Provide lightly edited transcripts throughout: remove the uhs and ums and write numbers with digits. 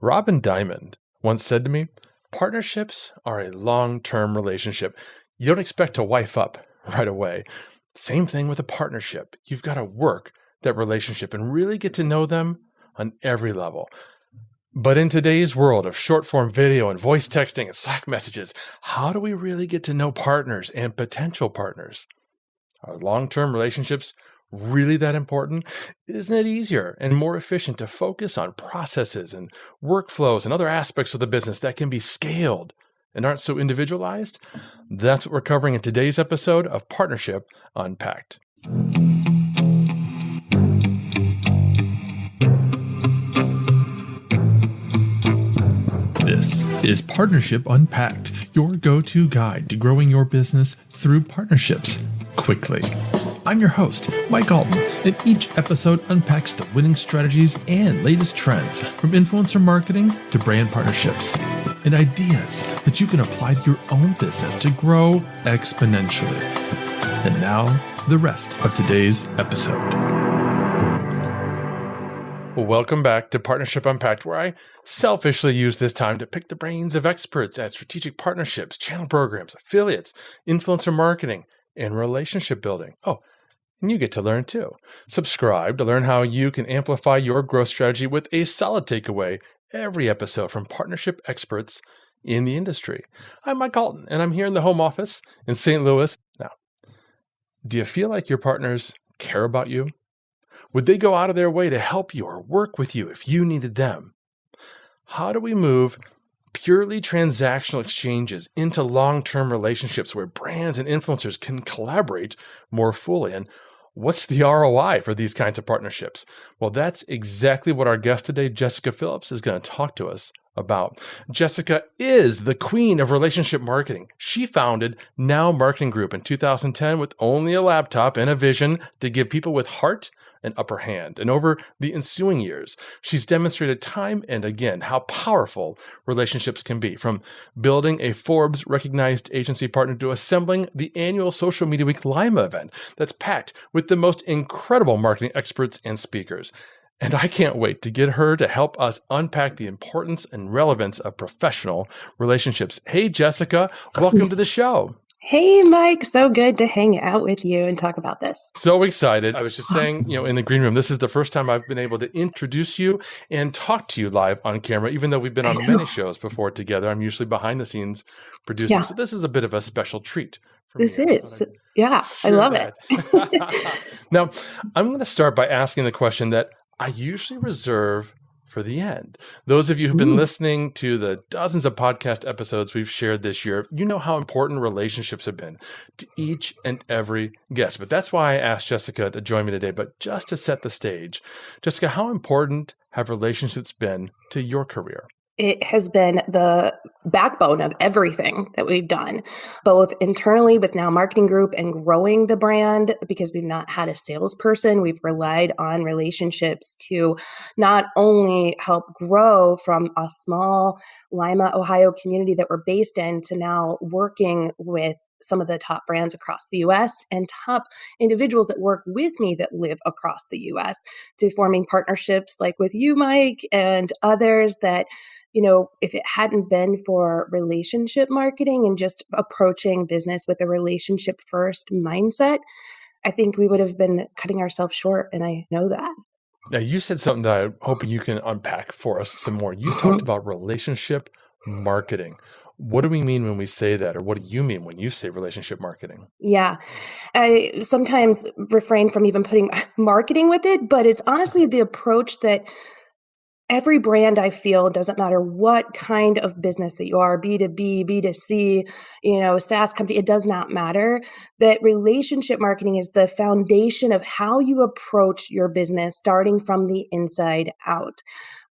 Robin Diamond once said to me, partnerships are a long-term relationship. You don't expect to wife up right away. Same thing with a partnership. You've got to work that relationship and really get to know them on every level. But in today's world of short-form video and voice texting and Slack messages, how do we really get to know partners and potential partners? Are long-term relationships really that important? Isn't it easier and more efficient to focus on processes and workflows and other aspects of the business that can be scaled and aren't so individualized? That's what we're covering in today's episode of Partnership Unpacked. This is Partnership Unpacked, your go-to guide to growing your business through partnerships quickly. I'm your host, Mike Alton, and each episode unpacks the winning strategies and latest trends from influencer marketing to brand partnerships and ideas that you can apply to your own business to grow exponentially. And now, the rest of today's episode. Welcome back to Partnership Unpacked, where I selfishly use this time to pick the brains of experts at strategic partnerships, channel programs, affiliates, influencer marketing, and relationship building. Oh, and you get to learn too. Subscribe to learn how you can amplify your growth strategy with a solid takeaway every episode from partnership experts in the industry. I'm Mike Alton, and I'm here in the home office in St. Louis. Now, do you feel like your partners care about you? Would they go out of their way to help you or work with you if you needed them? How do we move purely transactional exchanges into long-term relationships where brands and influencers can collaborate more fully? And what's the ROI for these kinds of partnerships? Well, that's exactly what our guest today, Jessika Phillips, is going to talk to us about. Jessika is the queen of relationship marketing. She founded Now Marketing Group in 2010 with only a laptop and a vision to give people with heart an upper hand. And over the ensuing years, she's demonstrated time and again how powerful relationships can be, from building a Forbes recognized agency partner to assembling the annual Social Media Week Lima event that's packed with the most incredible marketing experts and speakers. And I can't wait to get her to help us unpack the importance and relevance of professional relationships. Hey, Jessika, welcome to the show. Hey, Mike. So good to hang out with you and talk about this. So excited. I was just saying, in the green room, this is the first time I've been able to introduce you and talk to you live on camera, even though we've been on many shows before together. I'm usually behind the scenes producing. Yeah. So this is a bit of a special treat for me. This is. I love it. Now, I'm going to start by asking the question that I usually reserve for the end. Those of you who've been listening to the dozens of podcast episodes we've shared this year, you know how important relationships have been to each and every guest. But that's why I asked Jessika to join me today. But just to set the stage, Jessika, how important have relationships been to your career? It has been the backbone of everything that we've done, both internally with Now Marketing Group and growing the brand, because we've not had a salesperson. We've relied on relationships to not only help grow from a small Lima, Ohio community that we're based in to now working with some of the top brands across the U.S. and top individuals that work with me that live across the U.S. to forming partnerships like with you, Mike, and others that, if it hadn't been for relationship marketing and just approaching business with a relationship first mindset, I think we would have been cutting ourselves short. And I know that. Now, you said something that I'm hoping you can unpack for us some more. You talked about relationship marketing. What do we mean when we say that? Or what do you mean when you say relationship marketing? Yeah, I sometimes refrain from even putting marketing with it, but it's honestly the approach that every brand I feel, doesn't matter what kind of business that you are, B2B, B2C, SaaS company, it does not matter. That relationship marketing is the foundation of how you approach your business, starting from the inside out.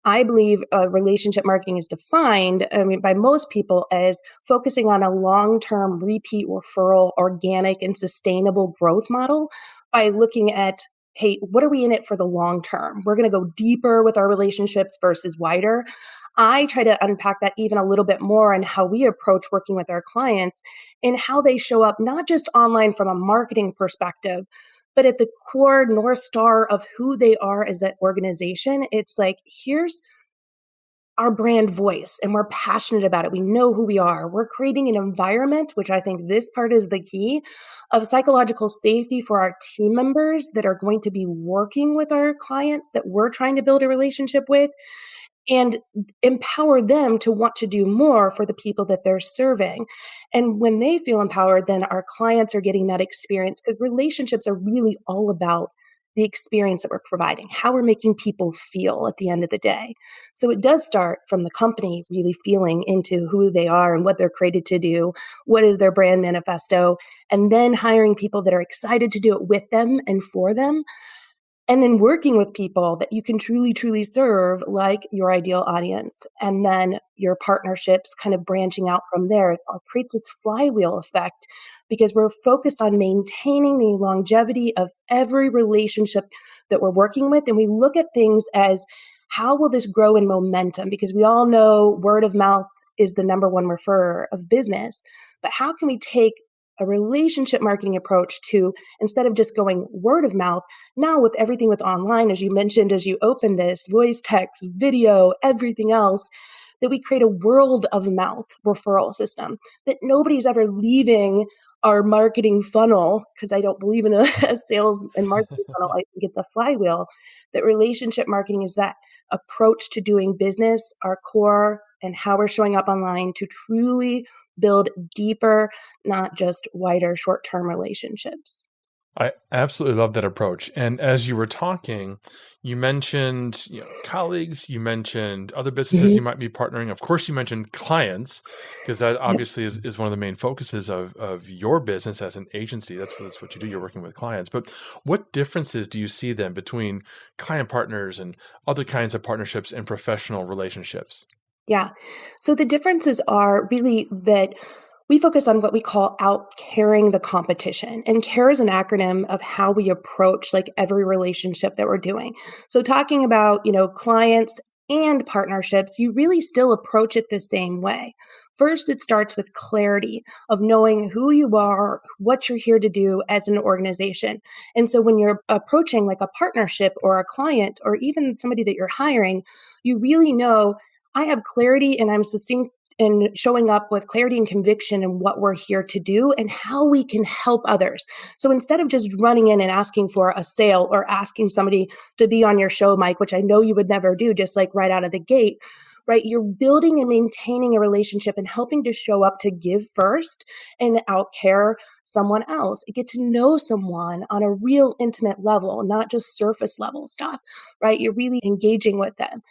I believe relationship marketing is defined, by most people as focusing on a long-term repeat referral, organic and sustainable growth model by looking at, hey, what are we in it for the long term? We're going to go deeper with our relationships versus wider. I try to unpack that even a little bit more and how we approach working with our clients and how they show up, not just online from a marketing perspective, but at the core North Star of who they are as an organization. It's like, here's our brand voice and we're passionate about it. We know who we are. We're creating an environment, which I think this part is the key, of psychological safety for our team members that are going to be working with our clients that we're trying to build a relationship with, and empower them to want to do more for the people that they're serving. And when they feel empowered, then our clients are getting that experience, because relationships are really all about the experience that we're providing, how we're making people feel at the end of the day. So it does start from the company really feeling into who they are and what they're created to do, what is their brand manifesto, and then hiring people that are excited to do it with them and for them. And then working with people that you can truly, truly serve, like your ideal audience. And then your partnerships kind of branching out from there. It all creates this flywheel effect, because we're focused on maintaining the longevity of every relationship that we're working with. And we look at things as, how will this grow in momentum? Because we all know word of mouth is the number one referrer of business. But how can we take a relationship marketing approach to, instead of just going word of mouth, now with everything with online, as you mentioned, as you open this, voice, text, video, everything else, that we create a world of mouth referral system, that nobody's ever leaving our marketing funnel, because I don't believe in a sales and marketing funnel. I think it's a flywheel. That relationship marketing is that approach to doing business, our core, and how we're showing up online to truly build deeper, not just wider short-term relationships. I absolutely love that approach. And as you were talking, you mentioned, colleagues, you mentioned other businesses you might be partnering. Of course, you mentioned clients, because that obviously is one of the main focuses of your business as an agency. That's what you do. You're working with clients. But what differences do you see then between client partners and other kinds of partnerships and professional relationships? Yeah. So the differences are really that we focus on what we call out-caring the competition. And CARE is an acronym of how we approach like every relationship that we're doing. So talking about, clients and partnerships, you really still approach it the same way. First, it starts with clarity of knowing who you are, what you're here to do as an organization. And so when you're approaching like a partnership or a client or even somebody that you're hiring, you really know, I have clarity and I'm succinct and showing up with clarity and conviction in what we're here to do and how we can help others. So instead of just running in and asking for a sale or asking somebody to be on your show, Mike, which I know you would never do, just like right out of the gate, right? You're building and maintaining a relationship and helping to show up to give first and outcare someone else. You get to know someone on a real intimate level, not just surface level stuff, right? You're really engaging with them.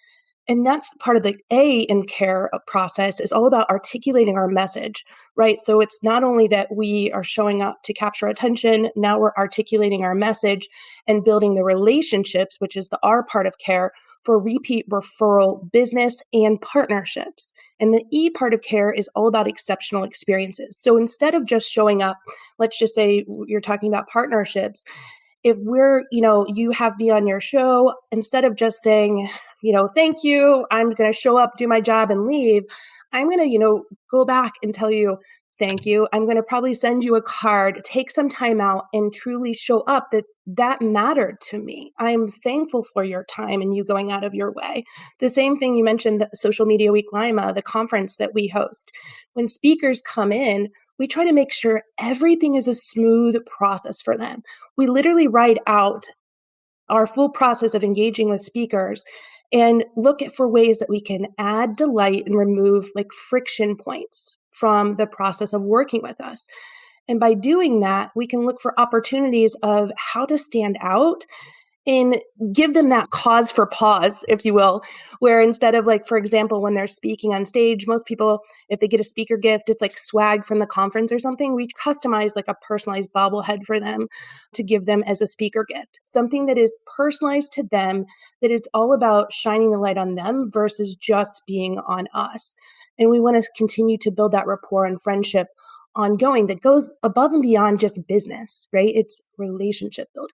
And that's part of the A in CARE process, is all about articulating our message, right? So it's not only that we are showing up to capture attention, now we're articulating our message and building the relationships, which is the R part of CARE, for repeat referral business and partnerships. And the E part of CARE is all about exceptional experiences. So instead of just showing up, let's just say you're talking about partnerships, if we're, you have me on your show, instead of just saying, thank you, I'm going to show up, do my job and leave, I'm going to, go back and tell you, thank you. I'm going to probably send you a card, take some time out and truly show up that mattered to me. I'm thankful for your time and you going out of your way. The same thing you mentioned, the Social Media Week Lima, the conference that we host. When speakers come in, we try to make sure everything is a smooth process for them. We literally write out our full process of engaging with speakers and look for ways that we can add delight and remove like friction points from the process of working with us. And by doing that, we can look for opportunities of how to stand out and give them that cause for pause, if you will, where instead of like, for example, when they're speaking on stage, most people, if they get a speaker gift, it's like swag from the conference or something. We customize like a personalized bobblehead for them to give them as a speaker gift, something that is personalized to them, that it's all about shining the light on them versus just being on us. And we want to continue to build that rapport and friendship ongoing that goes above and beyond just business, right? It's relationship building.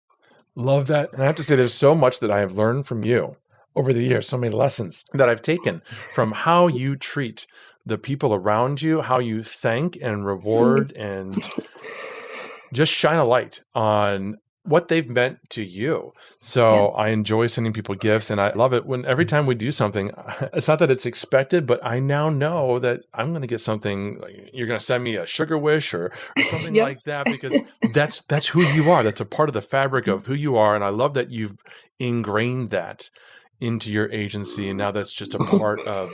Love that. And I have to say, there's so much that I have learned from you over the years, so many lessons that I've taken from how you treat the people around you, how you thank and reward and just shine a light on what they've meant to you. So I enjoy sending people gifts, and I love it when every time we do something, it's not that it's expected, but I now know that I'm going to get something, like you're going to send me a sugar wish or something Yep. like that, because that's who you are. That's a part of the fabric of who you are. And I love that you've ingrained that into your agency. And now that's just a part of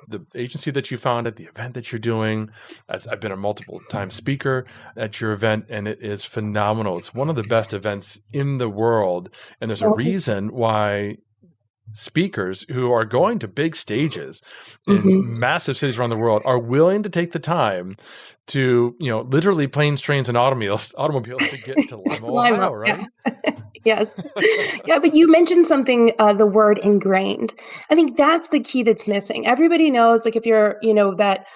the agency that you founded, the event that you're doing. I've been a multiple time speaker at your event, and it is phenomenal. It's one of the best events in the world. And there's a reason why speakers who are going to big stages in massive cities around the world are willing to take the time to, literally planes, trains, and automobiles to get to Lima, Ohio, right? Yeah. Yes. Yeah, but you mentioned something, the word ingrained. I think that's the key that's missing. Everybody knows, like if you're, that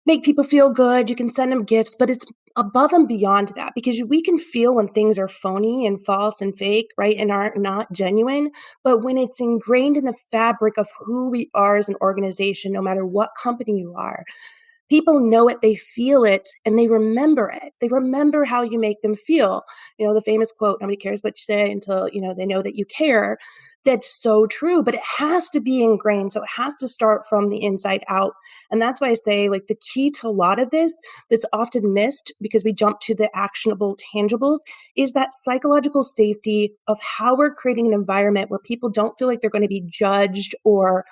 make people feel good, you can send them gifts, but it's above and beyond that, because we can feel when things are phony and false and fake, right? And are not genuine. But when it's ingrained in the fabric of who we are as an organization, no matter what company you are, people know it, they feel it, and they remember it. They remember how you make them feel. The famous quote, nobody cares what you say until, they know that you care. That's so true, but it has to be ingrained. So it has to start from the inside out. And that's why I say, like, the key to a lot of this that's often missed because we jump to the actionable tangibles is that psychological safety of how we're creating an environment where people don't feel like they're going to be judged or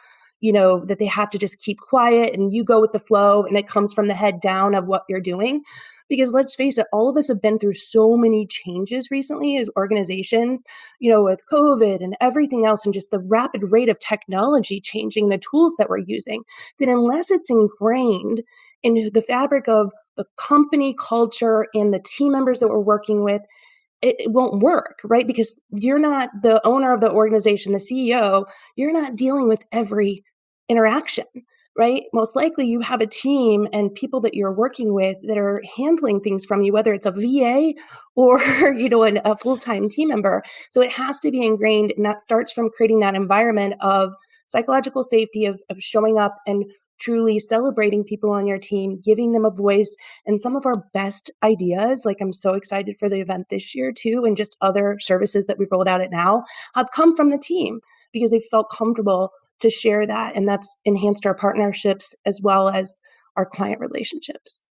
that they have to just keep quiet and you go with the flow and it comes from the head down of what you're doing. Because let's face it, all of us have been through so many changes recently as organizations, with COVID and everything else, and just the rapid rate of technology changing the tools that we're using, that unless it's ingrained in the fabric of the company culture and the team members that we're working with, it won't work, right? Because you're not the owner of the organization, the CEO, you're not dealing with every interaction, right? Most likely you have a team and people that you're working with that are handling things from you, whether it's a VA or, a full-time team member. So it has to be ingrained. And that starts from creating that environment of psychological safety, of showing up and truly celebrating people on your team, giving them a voice. And some of our best ideas, like I'm so excited for the event this year too, and just other services that we've rolled out at now, have come from the team because they felt comfortable to share that. And that's enhanced our partnerships as well as our client relationships.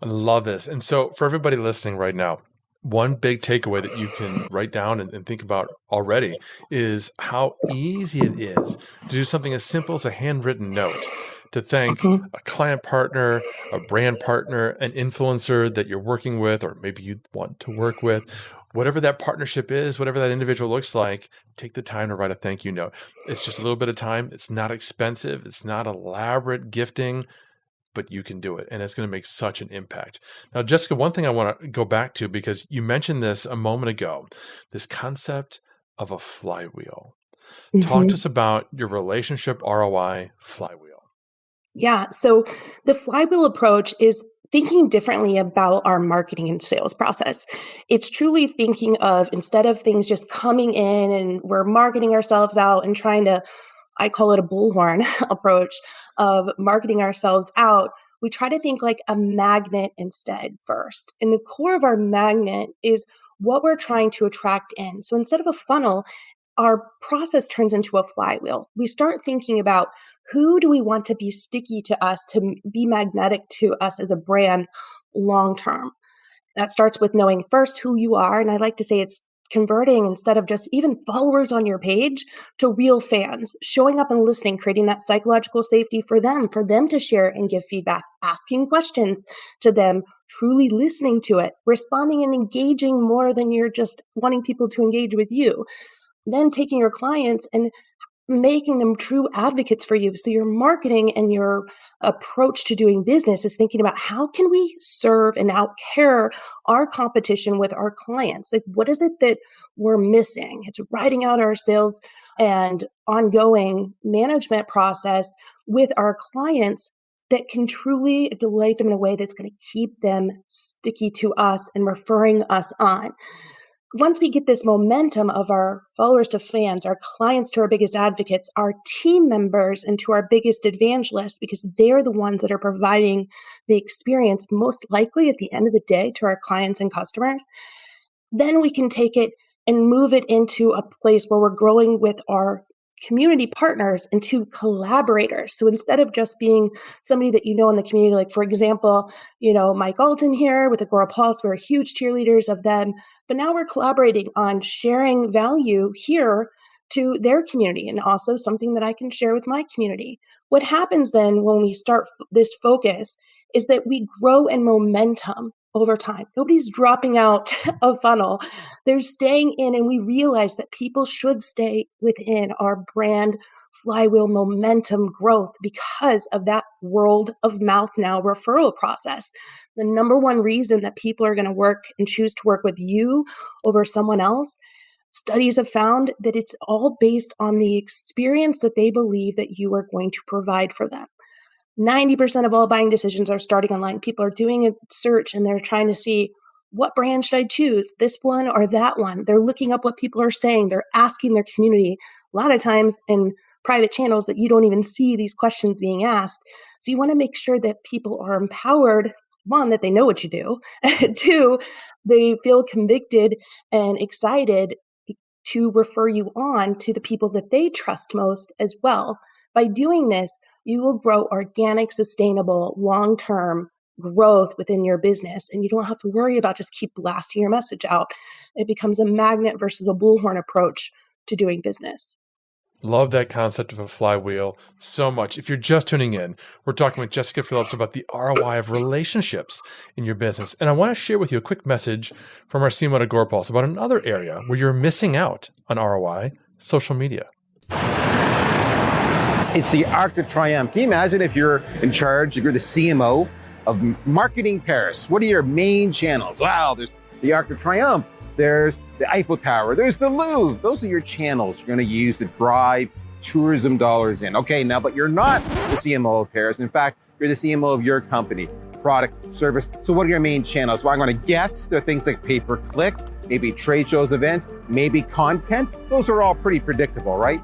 I love this. And so for everybody listening right now, one big takeaway that you can write down and think about already is how easy it is to do something as simple as a handwritten note to thank a client partner, a brand partner, an influencer that you're working with, or maybe you want to work with. Whatever that partnership is, whatever that individual looks like, take the time to write a thank you note. It's just a little bit of time. It's not expensive. It's not elaborate gifting, but you can do it. And it's going to make such an impact. Now, Jessika, one thing I want to go back to, because you mentioned this a moment ago, this concept of a flywheel. Talk to us about your relationship ROI flywheel. Yeah. So the flywheel approach is thinking differently about our marketing and sales process. It's truly thinking of, instead of things just coming in and we're marketing ourselves out and trying to, I call it a bullhorn approach of marketing ourselves out, we try to think like a magnet instead first. And the core of our magnet is what we're trying to attract in. So instead of a funnel, our process turns into a flywheel. We start thinking about, who do we want to be sticky to us, to be magnetic to us as a brand long term? That starts with knowing first who you are. And I like to say it's converting, instead of just even followers on your page, to real fans, showing up and listening, creating that psychological safety for them to share and give feedback, asking questions to them, truly listening to it, responding and engaging more than you're just wanting people to engage with you. Then taking your clients and making them true advocates for you. So your marketing and your approach to doing business is thinking about, how can we serve and outcare our competition with our clients? Like, what is it that we're missing? It's writing out our sales and ongoing management process with our clients that can truly delight them in a way that's going to keep them sticky to us and referring us on. Once we get this momentum of our followers to fans, our clients to our biggest advocates, our team members and to our biggest evangelists, because they're the ones that are providing the experience most likely at the end of the day to our clients and customers, then we can take it and move it into a place where we're growing with our community partners into collaborators. So instead of just being somebody that you know in the community, like for example, Mike Alton here with Agora Pulse, we're huge cheerleaders of them, but now we're collaborating on sharing value here to their community and also something that I can share with my community. What happens then when we start this focus is that we grow in momentum over time. Nobody's dropping out of funnel. They're staying in, and we realize that people should stay within our brand flywheel momentum growth because of that word of mouth now referral process. The number one reason that people are going to work and choose to work with you over someone else, studies have found that it's all based on the experience that they believe that you are going to provide for them. 90% of all buying decisions are starting online. People are doing a search and they're trying to see, what brand should I choose? This one or that one? They're looking up what people are saying. They're asking their community. A lot of times in private channels that you don't even see these questions being asked. So you want to make sure that people are empowered. One, that they know what you do. Two, they feel convicted and excited to refer you on to the people that they trust most as well. By doing this, you will grow organic, sustainable, long-term growth within your business, and you don't have to worry about just keep blasting your message out. It becomes a magnet versus a bullhorn approach to doing business. Love that concept of a flywheel so much. If you're just tuning in, we're talking with Jessika Phillips about the ROI of relationships in your business. And I want to share with you a quick message from our CMO at Agora Pulse about another area where you're missing out on ROI, social media. It's the Arc de Triomphe. Can you imagine if you're in charge, if you're the CMO of marketing Paris? What are your main channels? Wow, there's the Arc de Triomphe. There's the Eiffel Tower. There's the Louvre. Those are your channels you're going to use to drive tourism dollars in. Okay, now, but you're not the CMO of Paris. In fact, you're the CMO of your company, product, service. So what are your main channels? Well, I'm going to guess they're things like pay-per-click, maybe trade shows, events, maybe content. Those are all pretty predictable, right?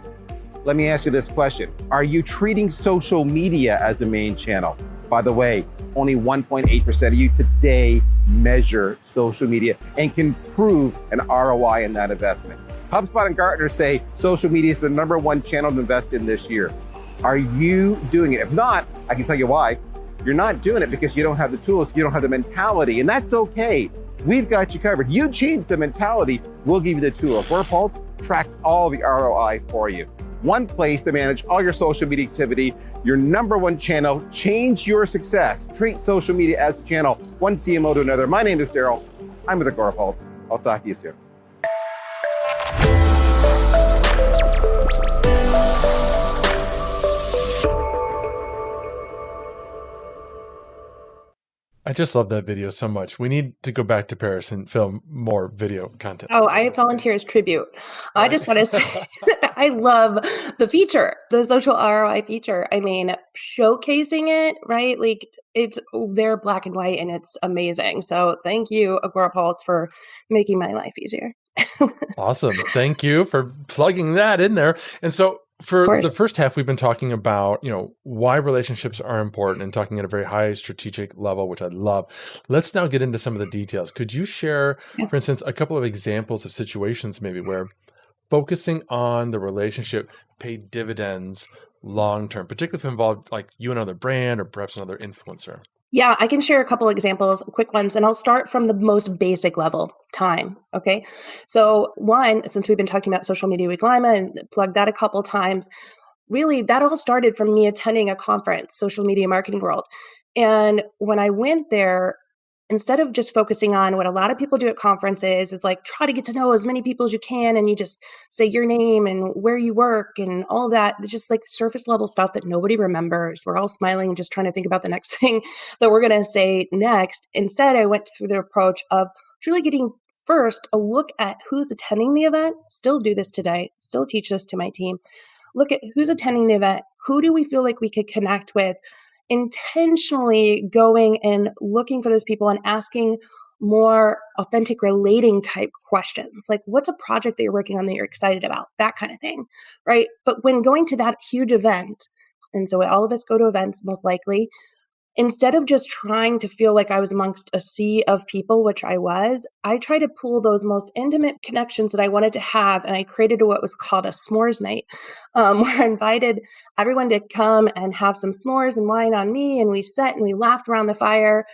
Let me ask you this question. Are you treating social media as a main channel? By the way, only 1.8% of you today measure social media and can prove an ROI in that investment. HubSpot and Gartner say social media is the number one channel to invest in this year. Are you doing it? If not, I can tell you why. You're not doing it because you don't have the tools, you don't have the mentality, and that's okay. We've got you covered. You change the mentality, we'll give you the tool. Agora Pulse tracks all the ROI for you. One place to manage all your social media activity, your number one channel. Change your success. Treat social media as a channel, one CMO to another. My name is Daryl. I'm with Agora Pulse. I'll talk to you soon. I just love that video so much. We need to go back to Paris and film more video content. Oh, I volunteer as tribute. I just want to say I love the feature, the social ROI feature. I mean, showcasing it, right? Like it's there black and white and it's amazing. So thank you, Agora Pulse, for making my life easier. Awesome. Thank you for plugging that in there. And so for the first half, we've been talking about, why relationships are important and talking at a very high strategic level, which I love. Let's now get into some of the details. Could you share, for instance, a couple of examples of situations maybe where focusing on the relationship paid dividends long-term, particularly if it involved like you and another brand or perhaps another influencer? Yeah, I can share a couple examples, quick ones, and I'll start from the most basic level, time. Okay. So one, since we've been talking about Social Media Week Lima and plugged that a couple times, really that all started from me attending a conference, Social Media Marketing World. And when I went there, instead of just focusing on what a lot of people do at conferences is like try to get to know as many people as you can and you just say your name and where you work and all that, it's just like surface level stuff that nobody remembers. We're all smiling and just trying to think about the next thing that we're going to say next. Instead, I went through the approach of truly getting first a look at who's attending the event. Still do this today, still teach this to my team. Look at who's attending the event. Who do we feel like we could connect with? Intentionally going and looking for those people and asking more authentic relating type questions. Like what's a project that you're working on that you're excited about? That kind of thing, right? But when going to that huge event, and so all of us go to events most likely, instead of just trying to feel like I was amongst a sea of people, which I was, I tried to pull those most intimate connections that I wanted to have. And I created what was called a s'mores night, where I invited everyone to come and have some s'mores and wine on me. And we sat and we laughed around the fire.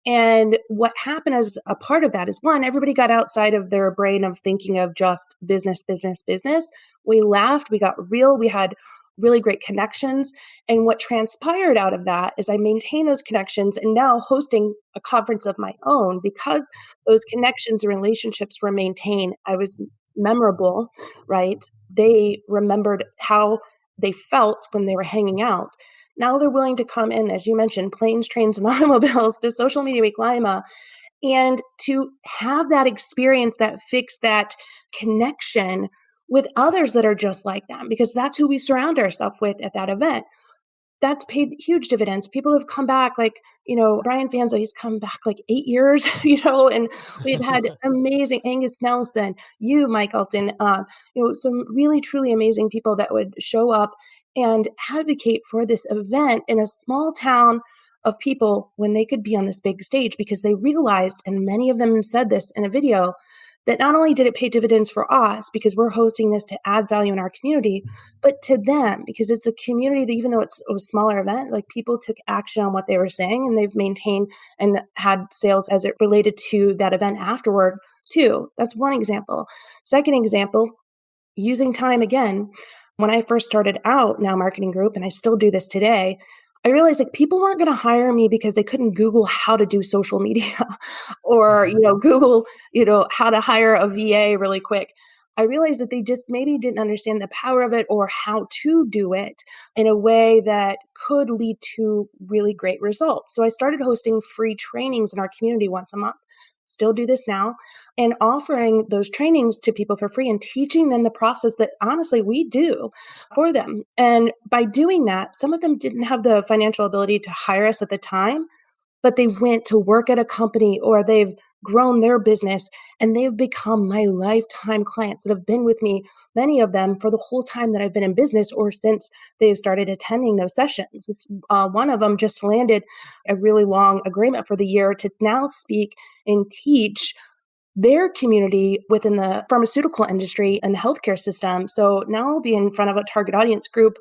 And what happened as a part of that is, one, everybody got outside of their brain of thinking of just business, business, business. We laughed, we got real, we had really great connections. And what transpired out of that is I maintained those connections and now hosting a conference of my own because those connections and relationships were maintained. I was memorable, right? They remembered how they felt when they were hanging out. Now they're willing to come in, as you mentioned, planes, trains, and automobiles to Social Media Week Lima, and to have that experience that fix that connection with others that are just like them, because that's who we surround ourselves with at that event. That's paid huge dividends. People have come back, like, Brian Fanzo, he's come back like 8 years, and we've had amazing Angus Nelson, Mike Alton, some really, truly amazing people that would show up and advocate for this event in a small town of people when they could be on this big stage, because they realized, and many of them said this in a video, that not only did it pay dividends for us because we're hosting this to add value in our community, but to them, because it's a community that, even though it's a smaller event, like, people took action on what they were saying, and they've maintained and had sales as it related to that event afterward too. That's one example. Second example, using time again. When I first started out Now Marketing Group, and I still do this today, I realized, like, people weren't going to hire me because they couldn't Google how to do social media or, Google, how to hire a VA really quick. I realized that they just maybe didn't understand the power of it or how to do it in a way that could lead to really great results. So I started hosting free trainings in our community once a month. Still do this now, and offering those trainings to people for free and teaching them the process that honestly we do for them. And by doing that, some of them didn't have the financial ability to hire us at the time, but they went to work at a company or they've grown their business and they've become my lifetime clients that have been with me, many of them, for the whole time that I've been in business or since they've started attending those sessions. One of them just landed a really long agreement for the year to now speak and teach their community within the pharmaceutical industry and healthcare system. So now I'll be in front of a target audience group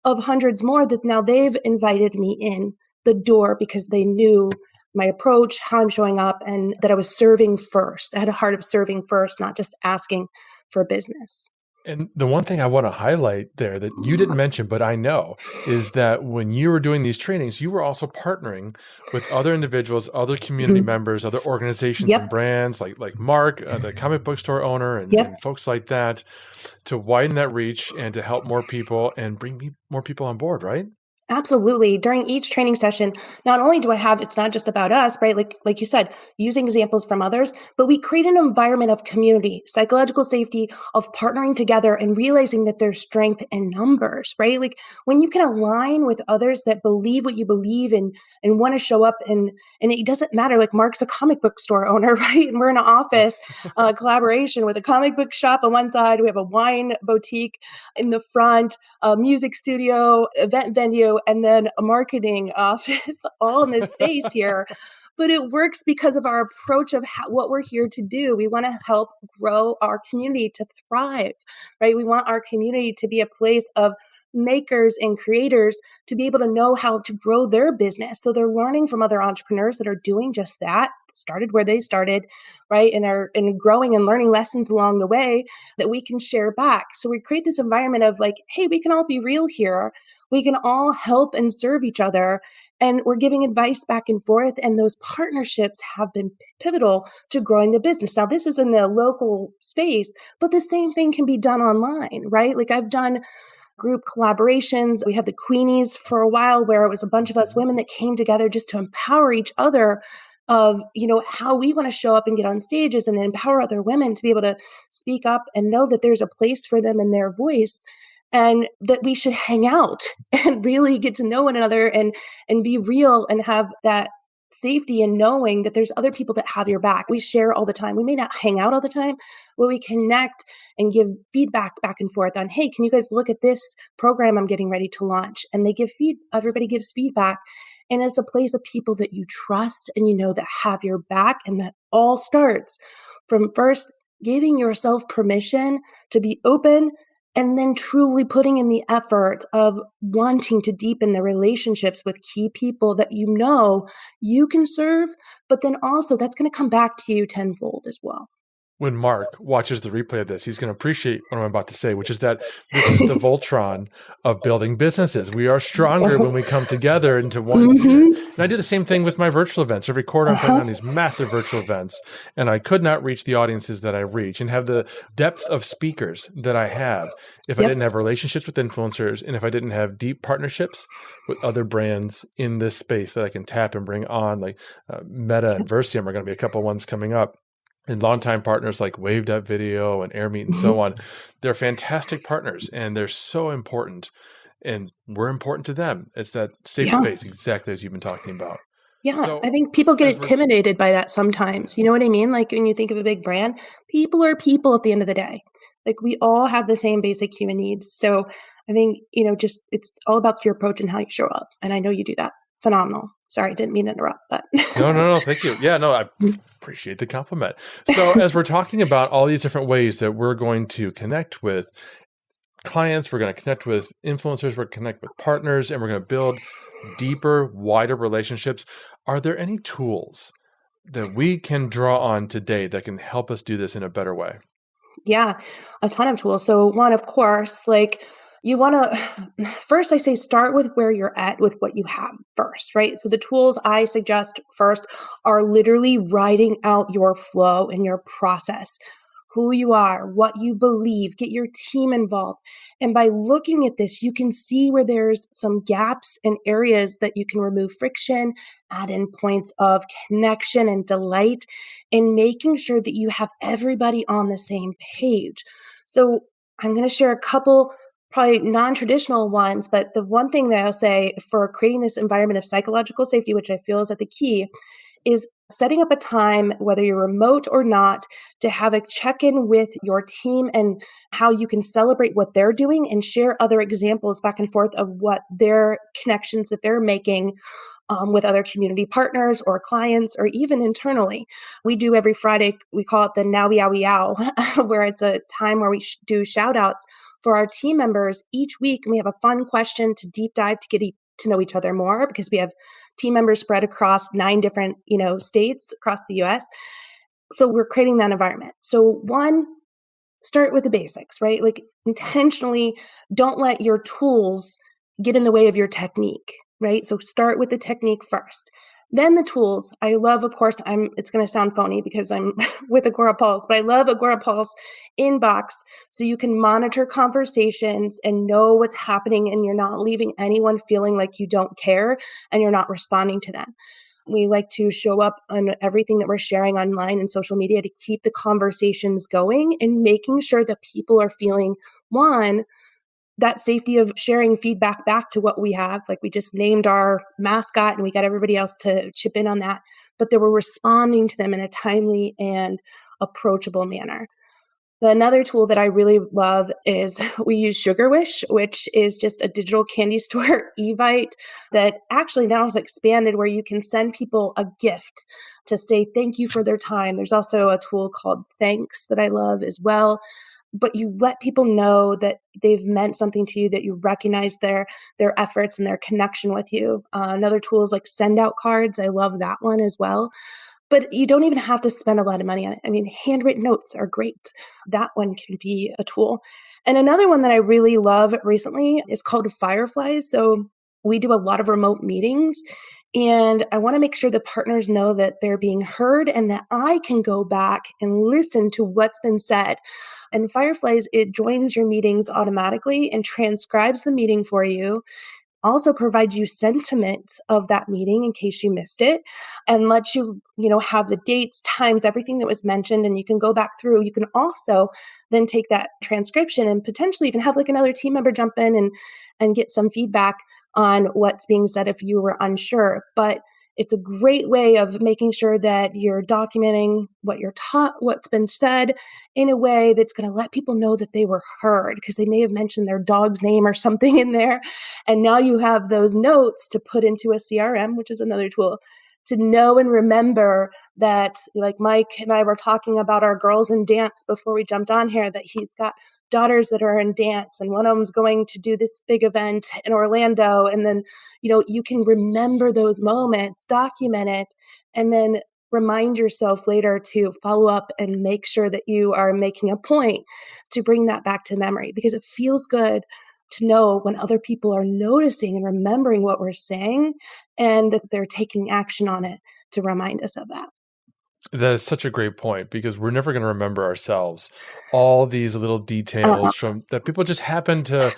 of hundreds more that now they've invited me in the door because they knew my approach, how I'm showing up, and that I was serving first. I had a heart of serving first, not just asking for business. And the one thing I want to highlight there that you didn't mention, but I know, is that when you were doing these trainings, you were also partnering with other individuals, other community members, other organizations and brands like Mark, the comic book store owner, and folks like that, to widen that reach and to help more people and bring more people on board, right? Absolutely. During each training session, not only do I have, it's not just about us, right? Like you said, using examples from others, but we create an environment of community, psychological safety, of partnering together and realizing that there's strength in numbers, right? Like, when you can align with others that believe what you believe and want to show up, and it doesn't matter, like, Mark's a comic book store owner, right? And we're in an office collaboration with a comic book shop on one side. We have a wine boutique in the front, a music studio, event venue, and then a marketing office, all in this space here. But it works because of our approach of what we're here to do. We want to help grow our community to thrive, right? We want our community to be a place of makers and creators to be able to know how to grow their business. So they're learning from other entrepreneurs that are doing just that, started where they started, right? And are growing and learning lessons along the way that we can share back. So we create this environment of, like, hey, we can all be real here. We can all help and serve each other. And we're giving advice back and forth. And those partnerships have been pivotal to growing the business. Now, this is in the local space, but the same thing can be done online, right? Like, I've done group collaborations. We had the Queenies for a while, where it was a bunch of us women that came together just to empower each other of, how we want to show up and get on stages and empower other women to be able to speak up and know that there's a place for them in their voice, and that we should hang out and really get to know one another and be real and have that safety in knowing that there's other people that have your back. We share all the time. We may not hang out all the time, but we connect and give feedback back and forth on, hey, can you guys look at this program I'm getting ready to launch? And they give everybody gives feedback. And it's a place of people that you trust and you know that have your back. And that all starts from first giving yourself permission to be open and then truly putting in the effort of wanting to deepen the relationships with key people that you know you can serve, but then also that's going to come back to you tenfold as well. When Mark watches the replay of this, he's going to appreciate what I'm about to say, which is that this is the Voltron of building businesses. We are stronger when we come together into one unit. And I do the same thing with my virtual events. Every quarter I'm putting on these massive virtual events, and I could not reach the audiences that I reach and have the depth of speakers that I have if I didn't have relationships with influencers and if I didn't have deep partnerships with other brands in this space that I can tap and bring on, like Meta and Versium are going to be a couple ones coming up. And longtime partners like Wave.video and AirMeet and so on. They're fantastic partners and they're so important. And we're important to them. It's that safe space, exactly as you've been talking about. Yeah, so, I think people get intimidated by that sometimes. You know what I mean? Like when you think of a big brand, people are people at the end of the day. Like we all have the same basic human needs. So I think, just it's all about your approach and how you show up. And I know you do that. Phenomenal. Sorry, didn't mean to interrupt, but No, thank you. Yeah, no, I appreciate the compliment. So as we're talking about all these different ways that we're going to connect with clients, we're going to connect with influencers, we're going to connect with partners, and we're going to build deeper, wider relationships. Are there any tools that we can draw on today that can help us do this in a better way? Yeah, a ton of tools. So one, of course, you want to, first I say start with where you're at with what you have first, right? So the tools I suggest first are literally writing out your flow and your process, who you are, what you believe, get your team involved. And by looking at this, you can see where there's some gaps and areas that you can remove friction, add in points of connection and delight, and making sure that you have everybody on the same page. So I'm going to share a couple probably non-traditional ones, but the one thing that I'll say for creating this environment of psychological safety, which I feel is at the key, is setting up a time, whether you're remote or not, to have a check-in with your team and how you can celebrate what they're doing and share other examples back and forth of what their connections that they're making with other community partners or clients or even internally. We do every Friday, we call it the Now We Owie Ow, where it's a time where we do shout outs for our team members each week. And we have a fun question to deep dive to get to know each other more because we have team members spread across 9 different, states across the US. So we're creating that environment. So one, start with the basics, right? Like intentionally don't let your tools get in the way of your technique, right? So start with the technique first. Then the tools. I love, of course, it's going to sound phony because I'm with Agora Pulse, but I love Agora Pulse inbox so you can monitor conversations and know what's happening and you're not leaving anyone feeling like you don't care and you're not responding to them. We like to show up on everything that we're sharing online and social media to keep the conversations going and making sure that people are feeling, one, that safety of sharing feedback back to what we have. Like we just named our mascot and we got everybody else to chip in on that, but they were responding to them in a timely and approachable manner. Another tool that I really love is we use Sugar Wish, which is just a digital candy store Evite that actually now is expanded where you can send people a gift to say thank you for their time. There's also a tool called Thanks that I love as well. But you let people know that they've meant something to you, that you recognize their efforts and their connection with you. Another tool is like send out cards. I love that one as well. But you don't even have to spend a lot of money on it. I mean, handwritten notes are great. That one can be a tool. And another one that I really love recently is called Fireflies. So we do a lot of remote meetings. And I want to make sure the partners know that they're being heard and that I can go back and listen to what's been said. And Fireflies, it joins your meetings automatically and transcribes the meeting for you, also provides you sentiment of that meeting in case you missed it, and lets you, have the dates, times, everything that was mentioned, and you can go back through. You can also then take that transcription and potentially even have like another team member jump in and get some feedback on what's being said if you were unsure. But It's a great way of making sure that you're documenting what you're taught, what's been said in a way that's going to let people know that they were heard, because they may have mentioned their dog's name or something in there. And now you have those notes to put into a CRM, which is another tool, to know and remember that, like Mike and I were talking about our girls in dance before we jumped on here, that he's got daughters that are in dance and one of them's going to do this big event in Orlando. And then, you can remember those moments, document it, and then remind yourself later to follow up and make sure that you are making a point to bring that back to memory, because it feels good to know when other people are noticing and remembering what we're saying and that they're taking action on it to remind us of that. That is such a great point, because we're never going to remember ourselves all these little details from that people just happen to,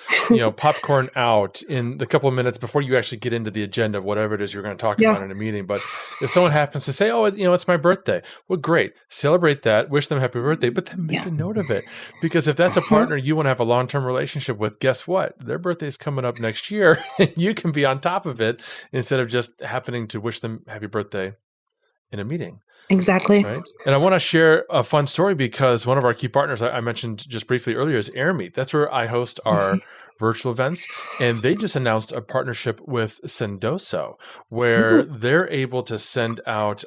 popcorn out in the couple of minutes before you actually get into the agenda of whatever it is you're going to talk about in a meeting. But if someone happens to say, "Oh, it's my birthday," well, great, celebrate that, wish them happy birthday, but then make a note of it, because if that's a partner you want to have a long-term relationship with, guess what? Their birthday is coming up next year, and you can be on top of it instead of just happening to wish them happy birthday in a meeting. Exactly. Right. And I want to share a fun story, because one of our key partners I mentioned just briefly earlier is AirMeet. That's where I host our virtual events. And they just announced a partnership with Sendoso, where they're able to send out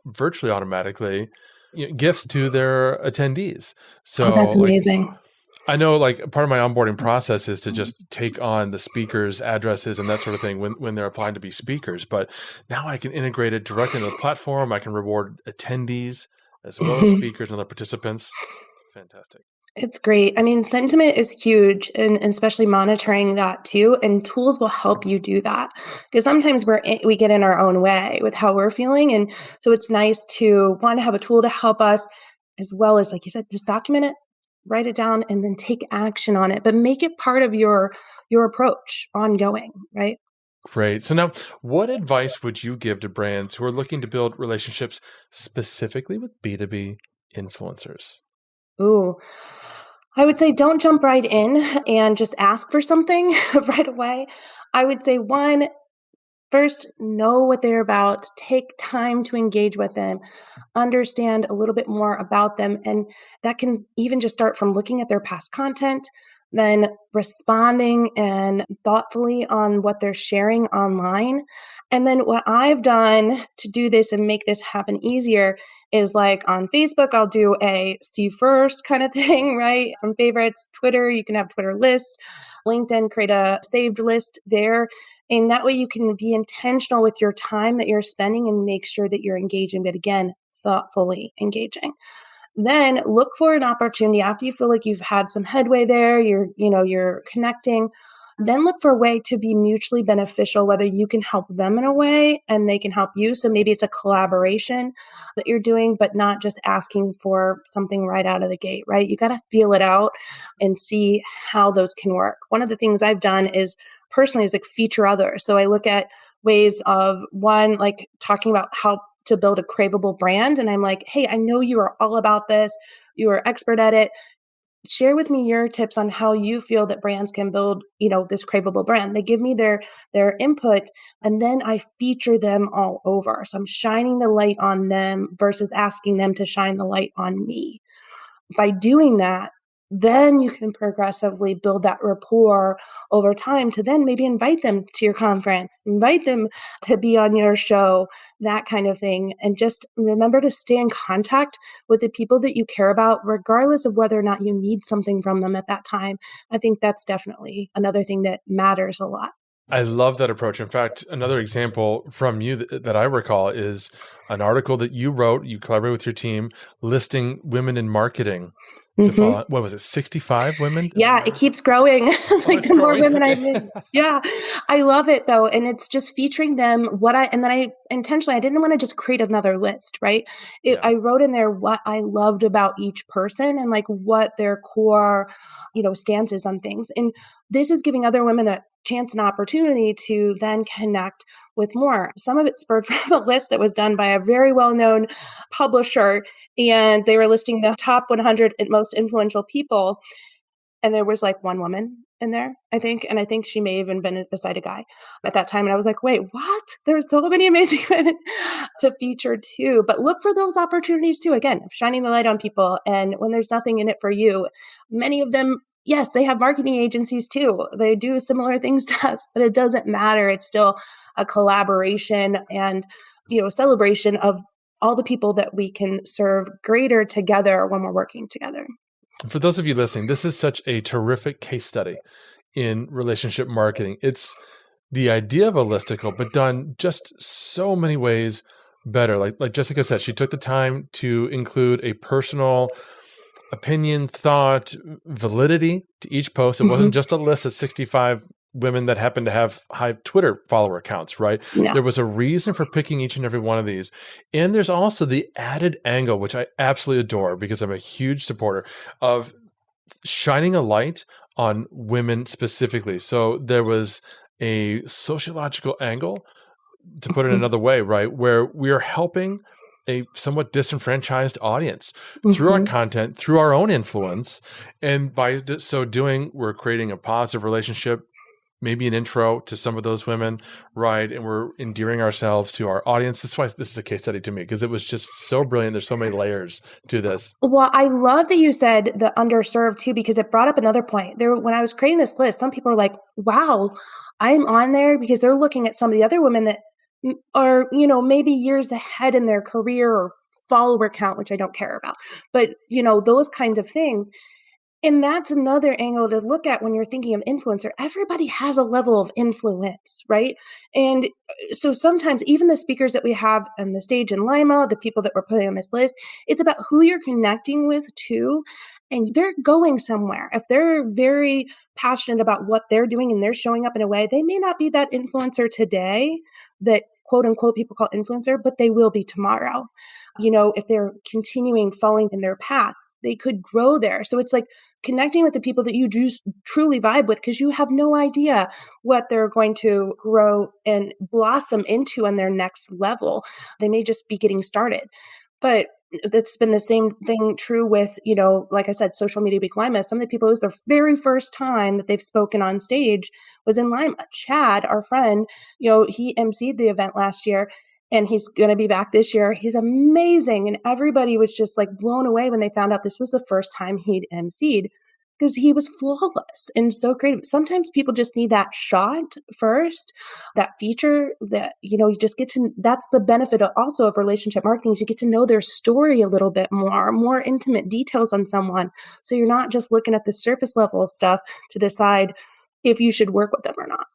virtually automatically, gifts to their attendees. So that's amazing. I know, part of my onboarding process is to just take on the speakers' addresses and that sort of thing when they're applying to be speakers. But now I can integrate it directly into the platform. I can reward attendees as well as speakers and other participants. Fantastic. It's great. I mean, sentiment is huge, and especially monitoring that too. And tools will help you do that, because sometimes we get in our own way with how we're feeling. And so it's nice to want to have a tool to help us, as well as, like you said, just document it, write it down, and then take action on it, but make it part of your approach ongoing, right? Great. So now, what advice would you give to brands who are looking to build relationships specifically with B2B influencers? Ooh, I would say don't jump right in and just ask for something right away. I would say, one, first, know what they're about, take time to engage with them, understand a little bit more about them. And that can even just start from looking at their past content, then responding and thoughtfully on what they're sharing online. And then what I've done to do this and make this happen easier is, like, on Facebook, I'll do a see first kind of thing, right? From favorites. Twitter, you can have Twitter list. LinkedIn, create a saved list there. And that way you can be intentional with your time that you're spending and make sure that you're engaging, but again, thoughtfully engaging. Then look for an opportunity after you feel like you've had some headway there, you're connecting. Then look for a way to be mutually beneficial, whether you can help them in a way and they can help you. So maybe it's a collaboration that you're doing, but not just asking for something right out of the gate, right? You got to feel it out and see how those can work. One of the things I've done is personally is, like, feature others. So I look at ways of, one, like talking about how to build a craveable brand. And I'm like, hey, I know you are all about this. You are expert at it. Share with me your tips on how you feel that brands can build, this craveable brand. They give me their input, and then I feature them all over. So I'm shining the light on them versus asking them to shine the light on me. By doing that, then you can progressively build that rapport over time to then maybe invite them to your conference, invite them to be on your show, that kind of thing. And just remember to stay in contact with the people that you care about, regardless of whether or not you need something from them at that time. I think that's definitely another thing that matters a lot. I love that approach. In fact, another example from you that I recall is an article that you wrote, you collaborated with your team, listing women in marketing. To follow, what was it, 65 women? Yeah, it keeps growing. The more women I meet. Yeah, I love it though. And it's just featuring them, and then I intentionally, I didn't want to just create another list, right? I wrote in there what I loved about each person and, like, what their core, stance is on things. And this is giving other women the chance and opportunity to then connect with more. Some of it spurred from a list that was done by a very well-known publisher, and they were listing the top 100 most influential people. And there was, like, one woman in there, I think. And I think she may have even been beside a guy at that time. And I was like, wait, what? There's so many amazing women to feature too, but look for those opportunities too. Again, shining the light on people. And when there's nothing in it for you, many of them, yes, they have marketing agencies too. They do similar things to us, but it doesn't matter. It's still a collaboration and, celebration of all the people that we can serve greater together when we're working together. For those of you listening, this is such a terrific case study in relationship marketing. It's the idea of a listicle, but done just so many ways better. Like Jessika said, she took the time to include a personal opinion, thought, validity to each post. It wasn't just a list of 65 women that happen to have high Twitter follower accounts, right? No. There was a reason for picking each and every one of these. And there's also the added angle, which I absolutely adore because I'm a huge supporter of shining a light on women specifically. So there was a sociological angle, to put it another way, right? Where we are helping a somewhat disenfranchised audience through our content, through our own influence. And by so doing, we're creating a positive relationship, maybe an intro to some of those women, right? And we're endearing ourselves to our audience. That's why this is a case study to me, because it was just so brilliant. There's so many layers to this. Well, I love that you said the underserved too, because it brought up another point. When I was creating this list, some people are like, wow, I'm on there because they're looking at some of the other women that are, maybe years ahead in their career or follower count, which I don't care about, but, those kinds of things. And that's another angle to look at when you're thinking of influencer. Everybody has a level of influence, right? And so sometimes even the speakers that we have on the stage in Lima, the people that we're putting on this list, it's about who you're connecting with too. And they're going somewhere. If they're very passionate about what they're doing and they're showing up in a way, they may not be that influencer today that quote unquote people call influencer, but they will be tomorrow. If they're continuing following in their path, they could grow there. So it's like connecting with the people that you do truly vibe with, because you have no idea what they're going to grow and blossom into on their next level. They may just be getting started. But that's been the same thing true with, like I said, Social Media Week Lima. Some of the people, it was their very first time that they've spoken on stage was in Lima. Chad, our friend, he emceed the event last year. And he's going to be back this year. He's amazing. And everybody was just like blown away when they found out this was the first time he'd emceed, because he was flawless and so creative. Sometimes people just need that shot first, that feature that, you just get to, that's the benefit also of relationship marketing, is you get to know their story a little bit more intimate details on someone. So you're not just looking at the surface level of stuff to decide if you should work with them or not.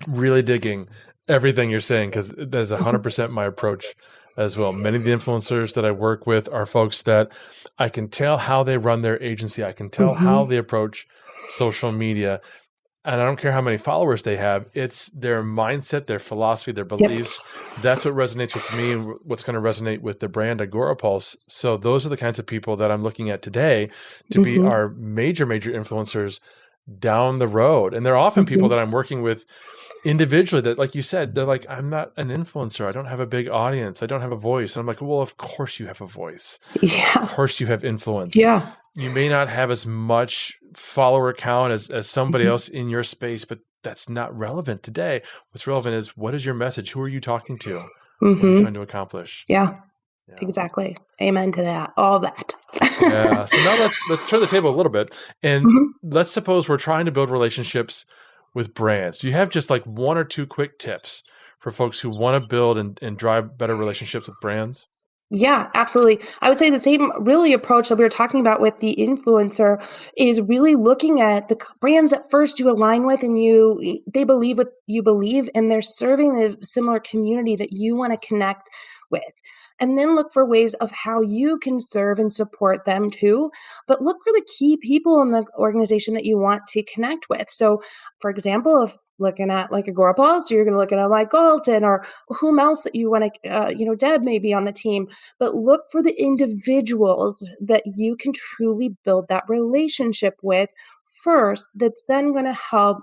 Really digging everything you're saying, because that's 100% my approach as well. Many of the influencers that I work with are folks that I can tell how they run their agency. I can tell how they approach social media. And I don't care how many followers they have. It's their mindset, their philosophy, their beliefs. Yep. That's what resonates with me and what's going to resonate with the brand Agorapulse. So those are the kinds of people that I'm looking at today to be our major influencers down the road. And they're often people that I'm working with individually that, like you said, they're like, I'm not an influencer. I don't have a big audience. I don't have a voice. And I'm like, well, of course you have a voice. Yeah. Of course you have influence. Yeah. You may not have as much follower count as somebody else in your space, but that's not relevant today. What's relevant is, what is your message? Who are you talking to? What are you trying to accomplish? Yeah. Exactly. Amen to that. All that. Yeah. So now let's turn the table a little bit, and let's suppose we're trying to build relationships with brands. Do you have just like one or two quick tips for folks who want to build and drive better relationships with brands? Yeah, absolutely. I would say the same really approach that we were talking about with the influencer is really looking at the brands that first you align with and they believe what you believe, and they're serving the similar community that you want to connect with. And then look for ways of how you can serve and support them too. But look for the key people in the organization that you want to connect with. So, for example, if looking at like Agorapulse, you're going to look at Mike Galton or whom else that you want to, Deb may be on the team. But look for the individuals that you can truly build that relationship with first, that's then going to help,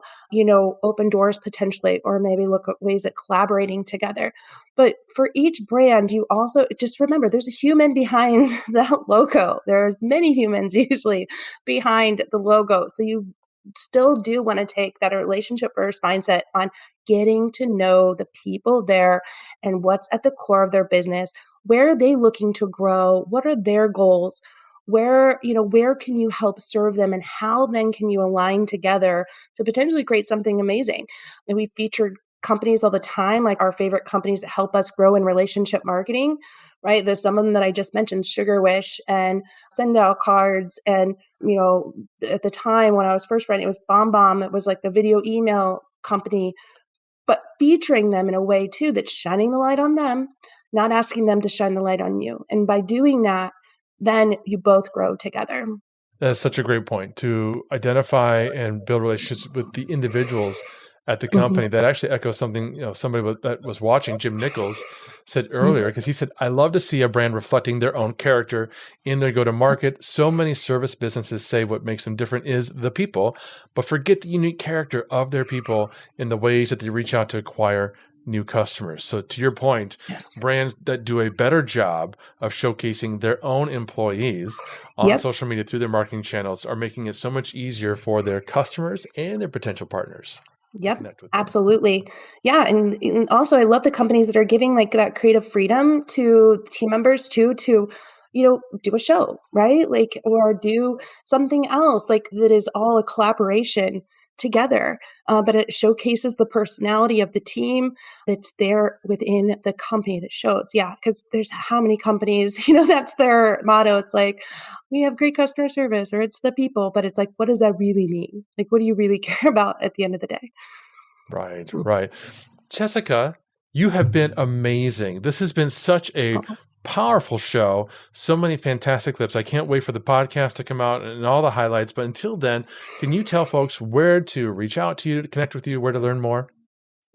open doors potentially, or maybe look at ways of collaborating together. But for each brand, you also just remember there's a human behind that logo. There's many humans usually behind the logo. So you still do want to take that relationship first mindset on getting to know the people there and what's at the core of their business. Where are they looking to grow? What are their goals? Where can you help serve them, and how then can you align together to potentially create something amazing? And we featured companies all the time, like our favorite companies that help us grow in relationship marketing, right? There's some of them that I just mentioned, Sugar Wish and Send Out Cards. And, at the time when I was first writing, it was BombBomb. It was like the video email company, but featuring them in a way too that's shining the light on them, not asking them to shine the light on you. And by doing that, then you both grow together. That's such a great point, to identify and build relationships with the individuals at the company. That actually echoes something, somebody that was watching, Jim Nichols, said earlier, because he said, I love to see a brand reflecting their own character in their go-to-market. So many service businesses say what makes them different is the people, but forget the unique character of their people in the ways that they reach out to acquire new customers. So to your point, Yes. brands that do a better job of showcasing their own employees on social media through their marketing channels are making it so much easier for their customers and their potential partners. Yep, absolutely. Yeah. And also I love the companies that are giving like that creative freedom to team members too, to, do a show, right? Like, or do something else like that is all a collaboration together. But it showcases the personality of the team that's there within the company that shows. Yeah. Because there's how many companies, that's their motto. It's like, we have great customer service, or it's the people, but it's like, what does that really mean? Like, what do you really care about at the end of the day? Right. Jessika, you have been amazing. This has been such a powerful show. So many fantastic clips. I can't wait for the podcast to come out and all the highlights. But until then, can you tell folks where to reach out to you, to connect with you, where to learn more?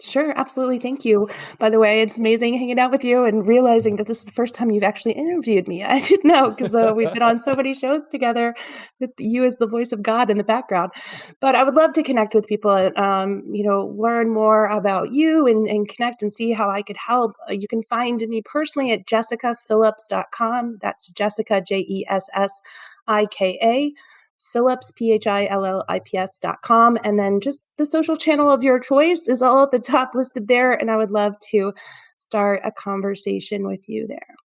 Sure, absolutely. Thank you. By the way, it's amazing hanging out with you and realizing that this is the first time you've actually interviewed me. I didn't know, because we've been on so many shows together with you as the voice of God in the background. But I would love to connect with people and, learn more about you and connect and see how I could help. You can find me personally at jessikaphillips.com. That's Jessika, Jessika. Phillips, PHILLIPS.com. And then just the social channel of your choice is all at the top listed there. And I would love to start a conversation with you there.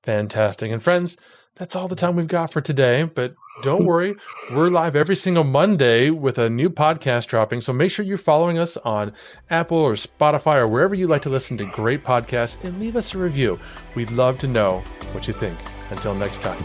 Fantastic. And friends, that's all the time we've got for today. But don't worry, we're live every single Monday with a new podcast dropping. So make sure you're following us on Apple or Spotify or wherever you like to listen to great podcasts, and leave us a review. We'd love to know what you think. Until next time.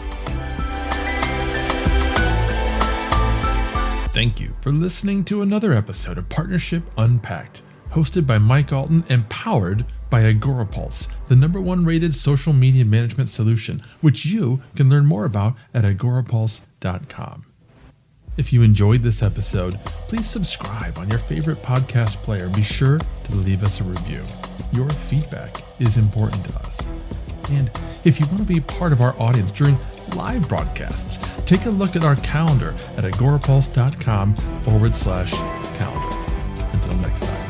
Thank you for listening to another episode of Partnership Unpacked, hosted by Mike Alton and powered by AgoraPulse, the #1 rated social media management solution, which you can learn more about at agorapulse.com. If you enjoyed this episode, please subscribe on your favorite podcast player. Be sure to leave us a review. Your feedback is important to us. And if you want to be part of our audience during live broadcasts, take a look at our calendar at agorapulse.com/calendar. Until next time.